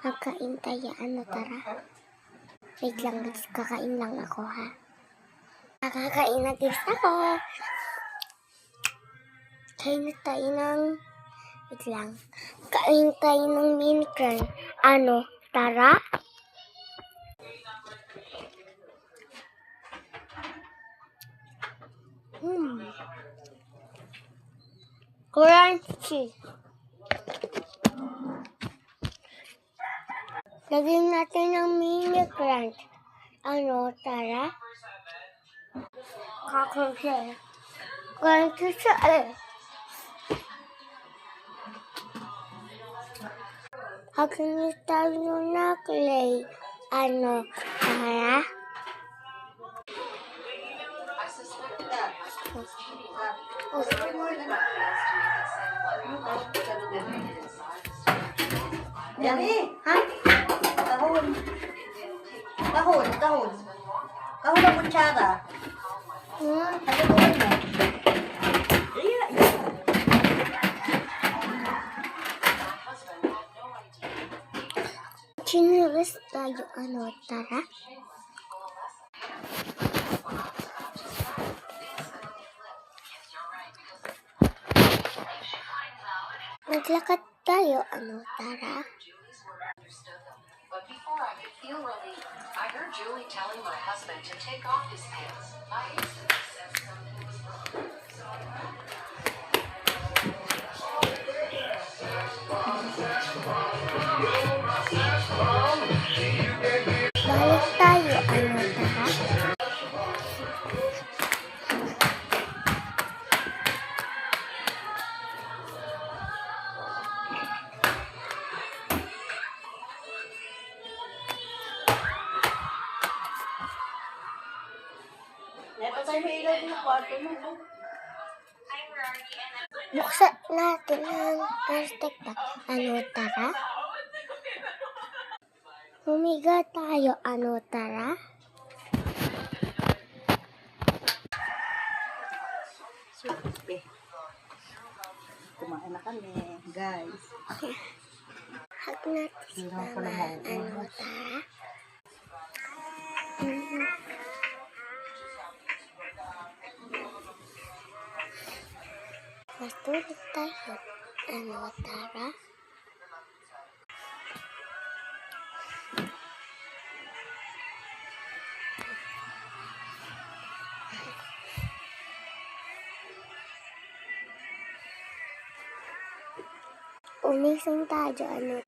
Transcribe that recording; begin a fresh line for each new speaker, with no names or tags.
Nagkain kaya tara. Wait lang guys, kakain lang ako ha. Nakakain na guys ako. Kain na tayo ng, wait lang. Kain tayo ng minikran. Tara? Crunchy. Lagyan natin ng mini crunch. Tara? Kakasya. Crunchy siya eh. Hakin tayo na clay. Tara?
Dami.
Ha?
Kahon. Kahon. Kahon ng kutsara. Haluin mo.
Chinilis tayo, tara? Naglakad tayo, tara?
But before I could feel relief, I heard Julie telling my husband to take off his pants. I instantly sensed something was wrong.
Balik tayo, tara?
Napatay mo ilaw ng kwarto mo.
Buksan natin ang plastic bag. Tara? Humiga tayo, tara?
Super. Kumain na kami, guys.
Hug natin si mama, tara? Matulog tayo, tara? Umisong tayo,